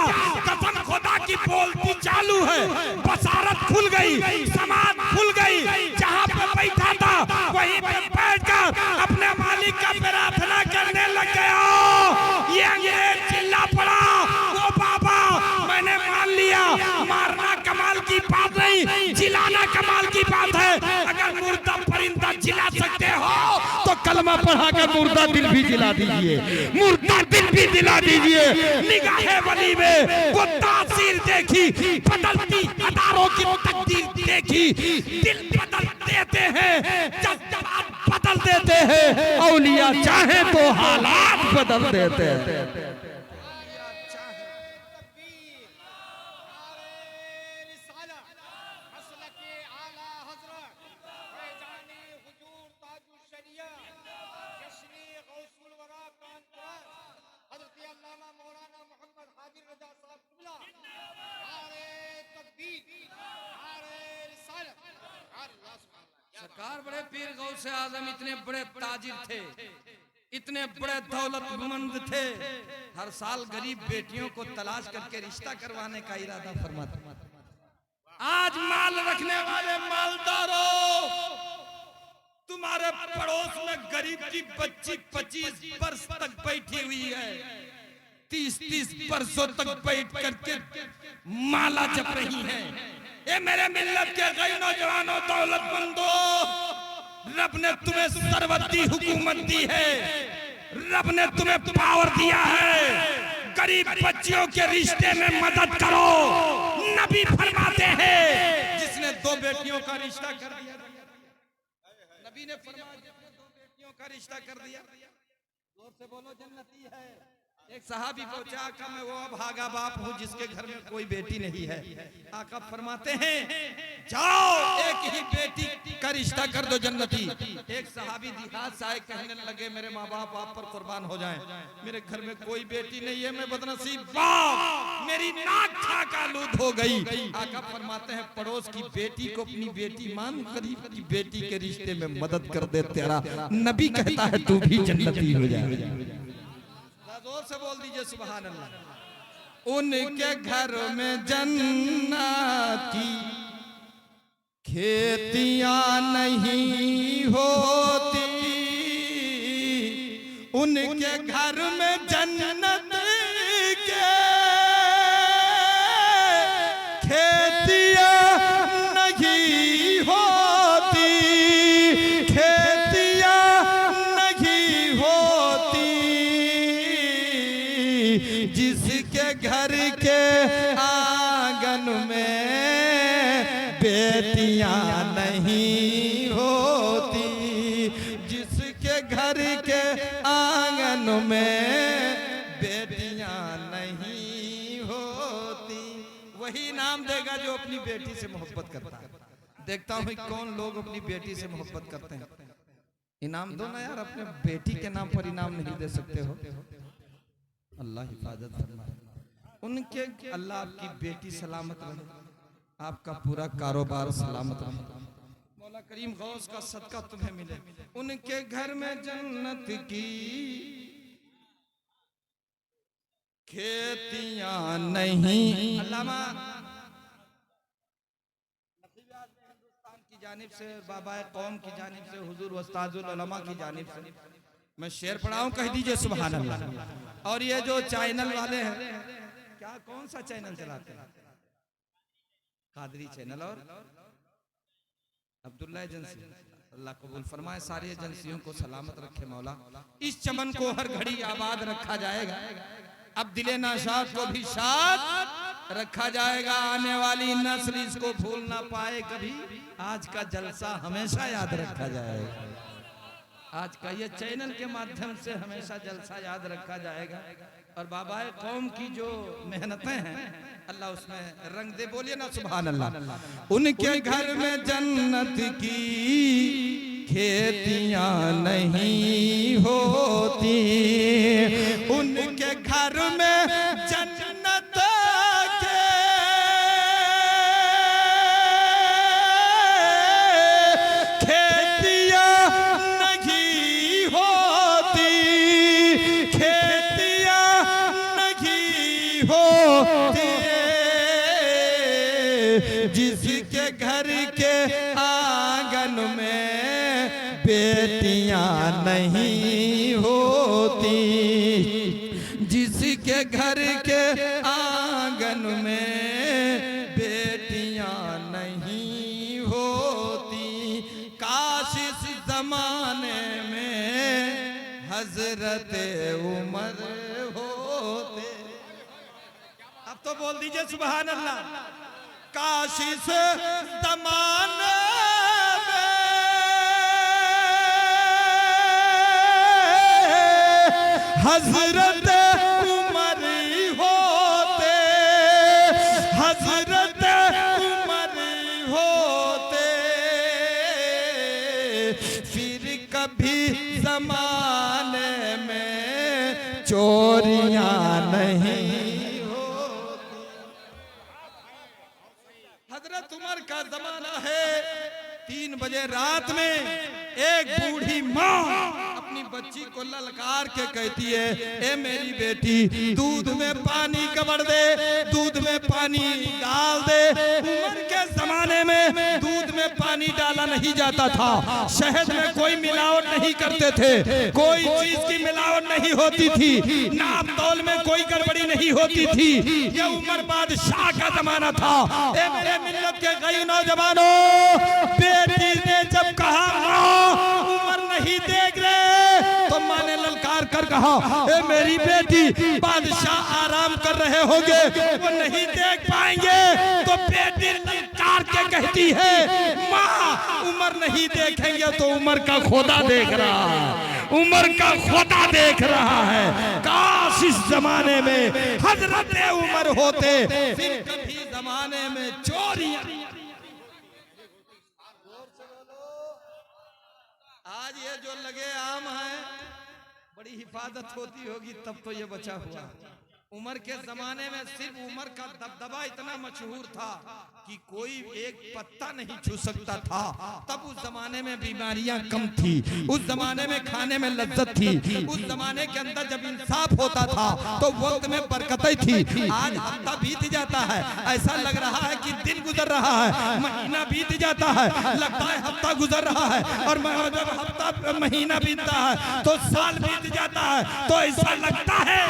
कसम खुदा की बोलती चालू है। बसारत खुल गई, समाज खुल गई। जहाँ पे बैठा था वहीं पे बैठकर अपने मालिक का प्रार्थना करने लग गया। ये अंग्रेज चिल्ला पड़ा, वो बाबा मैंने मान लिया, मारना कमाल की बात नहीं, जिलाना कमाल की बात है। अगर मुर्दा परिंदा जिला सकते हो तो कलमा पढ़ाकर मुर्दा दिल भी जिला दीजिए, मुर्दा दिल भी दिला दीजिए। निगाहे वली में वो तासीर देखी, बदलती अदारों की तकदीर देखी। दिल बदल देते हैं, जज्बात बदल देते हैं, औलिया चाहे तो हालात बदल देते हैं। सरकार बड़े पीर गौसे आजम इतने बड़े ताजिर थे, इतने बड़े दौलतमंद थे। हर साल गरीब बेटियों को तलाश करके रिश्ता करवाने का इरादा फरमाते। आज माल रखने वाले मालदारों, तुम्हारे पड़ोस में गरीब की बच्ची 25 वर्ष तक बैठी हुई है, 30-30 वर्षों तक बैठ करके माला जप रही है। ये मेरे मिल्लत के कई नौजवानों, दौलतमंदों, रब ने तुम्हें सरवती हुकूमत दी है, रब ने तुम्हें पावर दिया है। गरीब बच्चियों के रिश्ते में मदद करो। नबी फरमाते हैं जिसने 2 बेटियों का रिश्ता कर दिया, नबी ने फरमाया जिसने 2 बेटियों का रिश्ता कर दिया, जोर से बोलो जन्नती है। एक सहाबी पहुंचा, आका मैं वो भागा बाप हूँ जिसके घर में कोई बेटी नहीं है। आका फरमाते हैं जाओ एक ही बेटी का रिश्ता कर दो जन्नती। एक सहाबी देहात से आए, कहने लगे मेरे माँ बाप आप पर कुर्बान हो जाएं, मेरे घर में कोई बेटी नहीं है, मैं बदनसीब बाप, मेरी नाक खाक आलूद हो गई। आका फरमाते हैं पड़ोस की बेटी को अपनी बेटी मान, गरीब की बेटी के रिश्ते में मदद कर दे, तेरा नबी कहता है तू भी जन्नती हो जाए। जोर से बोल दीजिए सुभान अल्लाह। उनके घर में जन्नती खेतियां नहीं होती, उनके घर में जन्नत के खेतियां नहीं होती, खेतियां नहीं होती, जिसके घर के आंगन में बेटियां नहीं होती, जिसके घर के आंगन में बेटियां नहीं होती, वही नाम देगा जो अपनी बेटी से मोहब्बत करता है। देखता हूँ कौन लोग अपनी बेटी से मोहब्बत करते हैं। इनाम दो ना यार, अपने बेटी के नाम पर इनाम नहीं दे सकते हो। अल्लाह हिफाजत फरमाए उनके, अल्लाह आपकी बेटी सलामत रहे, आपका पूरा कारोबार सलामत रहे, मौला करीम गौस का सदका तुम्हें मिले। उनके घर में जन्नत की खेतियां नहीं। अल्लामा हिंदुस्तान की जानिब से, बाबा कौम की जानिब से, हुजूर उस्ताजुल उलमा की जानिब से मैं शेर पढ़ाऊं, कह दीजिए सुभान अल्लाह। और ये जो चैनल वाले हैं, क्या कौन सा चैनल चलाते हैं? कादरी चैनल और अब्दुल्ला एजेंसी, अल्लाह कबूल फरमाए, सारी एजेंसियों को सलामत रखे मौला। इस चमन को हर घड़ी आबाद रखा जाएगा, अब दिले नाशाद को भी शाद रखा जाएगा, आने वाली नस्ल इसको भूल ना पाए कभी, आज का जलसा हमेशा याद रखा जाएगा। आज का ये चैनल के माध्यम से हमेशा जलसा याद रखा जाएगा। और बाबा कौम की जो मेहनतें हैं अल्लाह उसमें रंग दे, बोलिए ना सुभान अल्लाह। उनके घर में जन्नत की खेतियां नहीं होती, उनके घर में जन्नत के खेतियां नहीं होती, खेतियां नहीं होती, जिसके घर के आंगन में बेटियां नहीं होती, जिसके घर के आंगन में बेटियां नहीं होती। काश इस जमाने में हजरत उमर होते। अब तो बोल दीजिए सुभान अल्लाह। काश इस जमाने हजरत उमर होते, हजरत उमर होते, फिर कभी जमाने में चोरियां नहीं होती। हजरत उमर का जमाना है, 3 बजे रात में एक बूढ़ी माँ अपनी बच्ची को ललकार के कहती है, ए मेरी बेटी दूध में पानी कबड़ दे, दूध में पानी डाल दे। उमर के जमाने में दूध में पानी डाला नहीं जाता था, शहद में कोई मिलावट नहीं करते थे, कोई चीज की मिलावट नहीं होती थी, नाप तौल में कोई गड़बड़ी नहीं होती थी। ये उमर बादशाह का जमाना था। ए मेरे मिल्लत के कई नौजवानों, बेटी ने जब कहा उमर नहीं देख रहे, तो माँ ने ललकार कर कहा, ए मेरी बेटी बादशाह आराम कर रहे होंगे, वो नहीं देख पाएंगे। तो बेटी ललकार के कहती है माँ उमर नहीं देखेंगे तो उमर का खुदा देख रहा है, उमर का खुदा देख रहा है। काश इस जमाने में हजरत उमर होते, फिर कभी जमाने में चोरियां। आज ये जो लगे आम है बड़ी हिफाजत होती होगी तब तो ये बचा हुआ। उमर के जमाने में सिर्फ उमर का दबदबा इतना मशहूर था कि कोई एक पत्ता नहीं छू सकता था। तब उस जमाने में बीमारियां कम थी, उस जमाने में खाने में लज्जत थी, उस जमाने के अंदर जब इंसाफ होता था तो वक्त में बरकतें थी। आज हफ्ता बीत जाता है, ऐसा लग रहा है कि दिन गुजर रहा है, महीना बीत जाता है, लगता है हफ्ता गुजर रहा है, और जब हफ्ता महीना बीतता है तो साल बीत जाता है, तो ऐसा लगता है।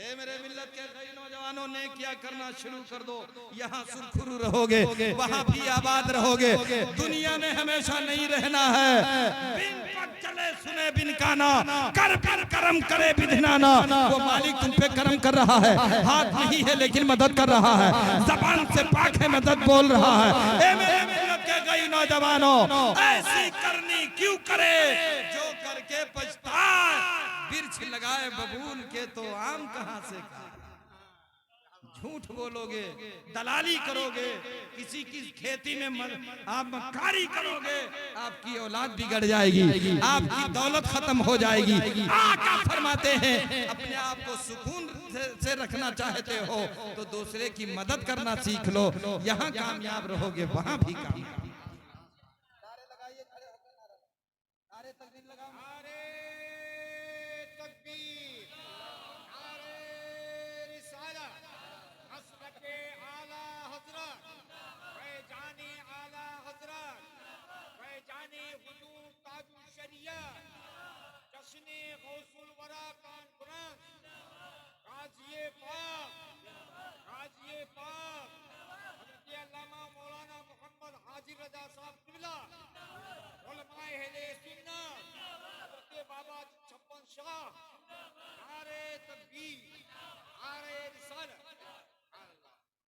ए मेरे मिल्लत के कई नौजवानों ने क्या करना शुरू कर दो, यहाँ सुरखुरु रहोगे, वहाँ भी आबाद रहोगे। दुनिया में हमेशा नहीं रहना है। बिन पग चले सुने बिन काना, कर कर करम करे बिधनाना। वो मालिक तुम पे करम कर रहा है, हाथ नहीं है लेकिन मदद कर रहा है, जबान से पाक है मदद बोल रहा है। ए मेरे मिल्लत के कई नौजवानों, ऐसी करनी क्यों करे जो करके पछताए। बिरछ लगाए बबूल के तो आम कहां से खाए। झूठ बोलोगे, दलाली करोगे, किसी की खेती में आप मक्कारी करोगे, आपकी औलाद बिगड़ जाएगी, आपकी दौलत खत्म हो जाएगी। आका फरमाते हैं अपने आप को सुकून से रखना चाहते हो तो दूसरे की मदद करना सीख लो, यहाँ कामयाब रहोगे, वहां भी कामयाब।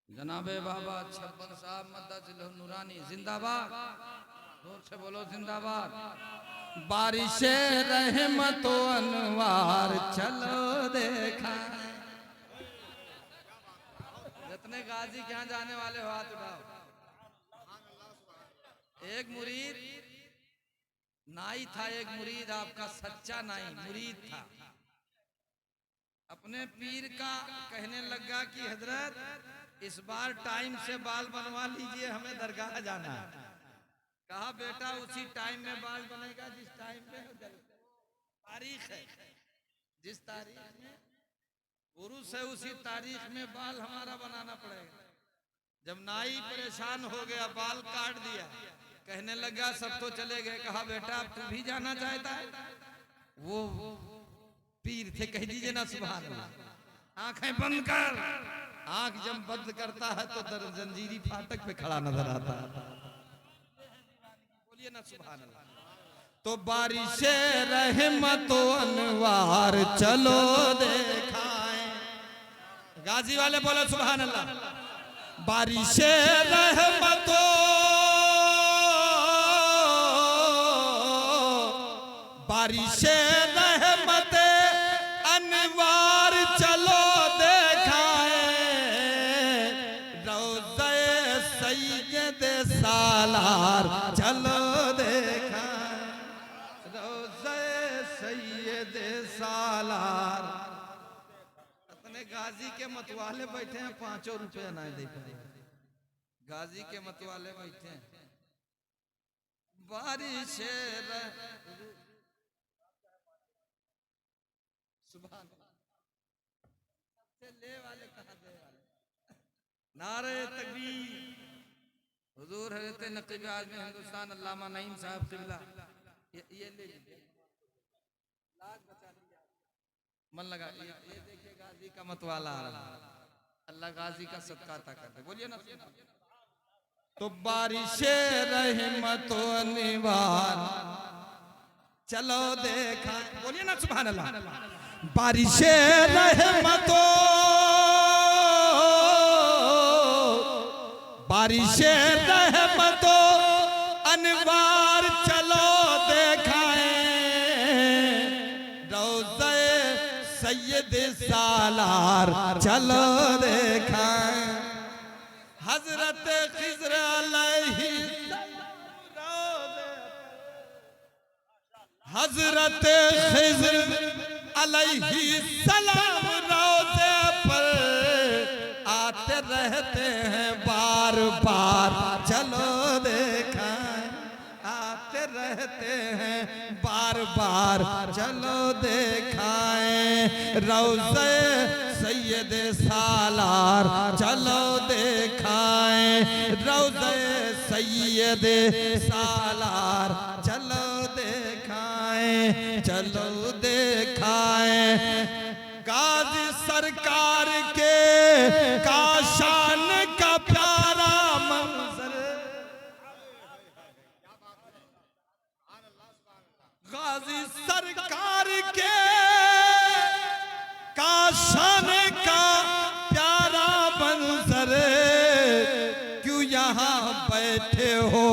जनाबे बाबा छप्पन साहब मद्दाजिल नूरानी जिंदाबाद, जोर से बोलो जिंदाबाद। बारिशे रहमतो अनवार चलो देखा। जितने गाजी के यहाँ जाने वाले हो हाथ उठाओ। एक मुरीद नाई था, एक मुरीद आपका सच्चा नाई मुरीद था। अपने पीर का कहने लगा कि हजरत इस बार टाइम से बाल बनवा लीजिए, हमें दरगाह जाना है। कहा बेटा उसी टाइम में बाल बनेगा जिस टाइम पे तारीख है, जिस तारीख में पुरुष है उसी तारीख में बाल हमारा बनाना पड़ेगा। जब नाई परेशान हो गया, बाल काट दिया, कहने लगा सब तो चले गए। कहा बेटा अब तू भी जाना चाहता है? वो पीर थे, कह दीजिए ना सुभान अल्लाह। आंखें बंद कर। आंख जब बंद करता है तो जंजीरी फाटक पे खड़ा नजर आता है। बोलिए ना सुभान अल्लाह। तो बारिशे रहमतो अनवार चलो देखाएं। गाजी वाले बोलो सुभान अल्लाह। बारिशे रहमतो बारिशे रहमते अनवार चलो सालार चलो देखा। रोज़े सैयद सालार। अपने गाजी के मतवाले बैठे हैं, 5 रुपए ना दे पाए। गाजी के मतवाले बैठे हैं। बारिश सुभान ले वाले कहाँ दे वाले। नारे तकबीर। हुजूर हज़रत नक़ीब आज़म हिंदुस्तान अल्लामा नईम साहब क़िबला ये ले मन लगा। ये देखिए गाजी का मतवाला आ रहा है। अल्लाह गाजी का सदका अता कर दे। बोलिए ना। तो बारिशे रहमतो अनवार चलो देखा। बोलिए ना सुभान अल्लाह। बारिशे रहमतो बारिशे रहमतो अनवार चलो देखाएं रोज़े सैयद सालार चलो देखाएं हजरत खिज़र अलैहि हजरत खिज़र अलैहि सलाम रोज़े पर आते रहते हैं बार बार चलो देखाएं आते रहते हैं बार बार चलो देखाएं रोज़े सैयद सालार चलो देखाएं रोज़े सैयद सालार चलो देखाएं चलो देखाएं गाजी सरकार के काशान का प्यारा मंजर गाजी सरकार के काशान का प्यारा मंजर क्यों यहाँ बैठे हो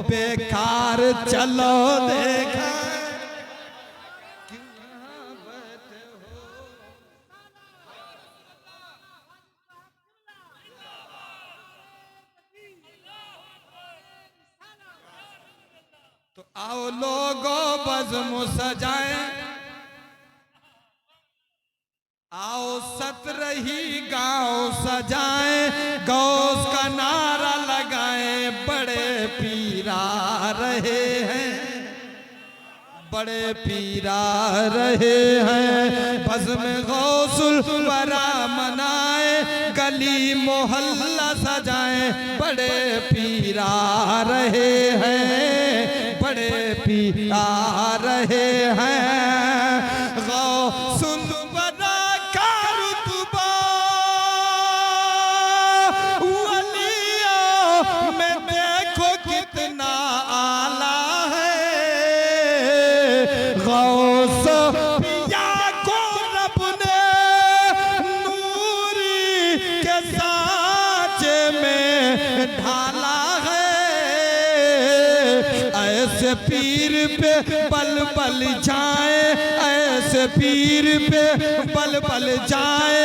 बेकार चलो देखा तो आओ लोगों बज़्म सजाएं आओ सतरही गांव सजाएं गौस का नारा लगाएं बड़े पीरा रहे हैं बड़े पीरा रहे हैं बज़्म गौसुल वरा मनाए गली मोहल्ला सजाएं बड़े पीरा रहे हैं बड़े पीरा रहे हैं गौसुल वरा का रुतबा वलियों में देखो कितना आला है गौस पिया को रब ने नूरी के सांचे में ढाला है ऐसे पीर पे बल बल जाए ऐसे पीर पे बल बल जाए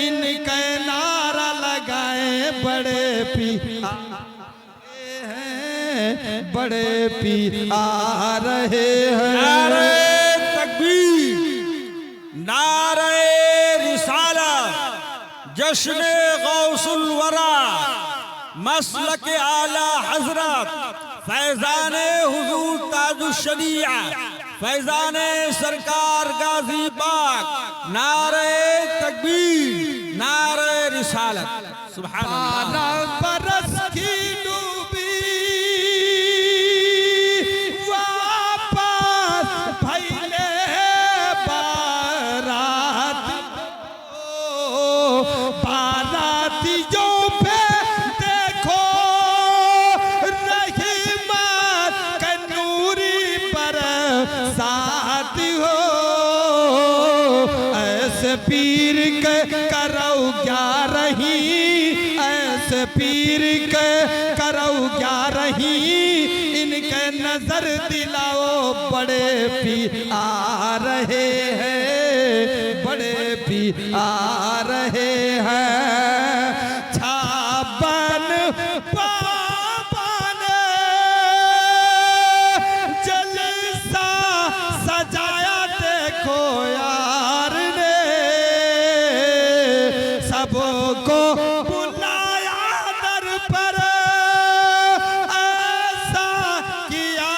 इनके नारा लगाए बड़े पीर बड़े पीर आ रहे हैं नारे तकबीर नारे रिसालत जश्न गौसुल वरा मसलक आला हजरत फैजान हुजूर ताजुश शरीया फैजान सरकार गाजी पाक नारे तकबीर नारे रिसालत सुभान अल्लाह बरस की डूबी वापस भइले बारात बारातियों पे देखो रहीमत के नूरी पर साथ हो ऐसे पीर के करो क्या रही ऐसे पीर के करो क्या रही इनके नजर दिलाओ बड़े पीर आ रहे हैं बड़े पीर आ रहे हैं छाबन पावन जलसा सजाया देखो यार ने सबको बुलाया दर पर ऐसा किया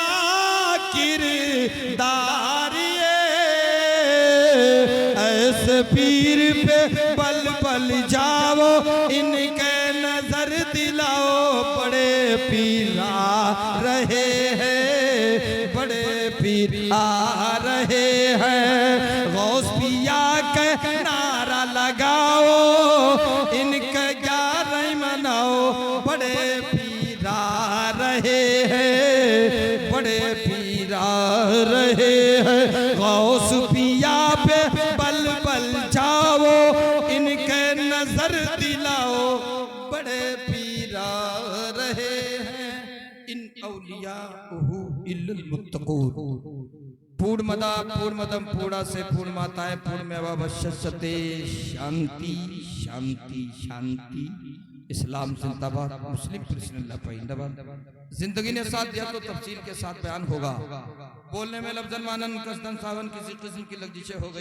किरदार ऐसे पीर पे बल बल जाओ इनके नजर दिलाओ बड़े पीर आ रहे हैं बड़े पीर आ रहे हैं गौस पिया के नारा लगाओ इनके 11 मनाओ बड़े पीर आ रहे हैं बड़े पीर आ रहे हैं गौस पिया पे बल बल जाओ इनके नजर दिलाओ बड़े पीर आ रहे इल्लल मुत्तकून। पूर्णमदा पूर्णमदम पूर्णा से पूर्णमाताएं पूर्णमेवावशिष्यते। शांति शांति शांति। इस्लाम जिंदाबाद, मुस्लिम जिंदाबाद। जिंदगी ने साथ दिया तो तफसील के साथ बयान होगा। बोलने में लफ्जन मानन कसदन सावन किसी किस्म की लग्जिशें हो गई।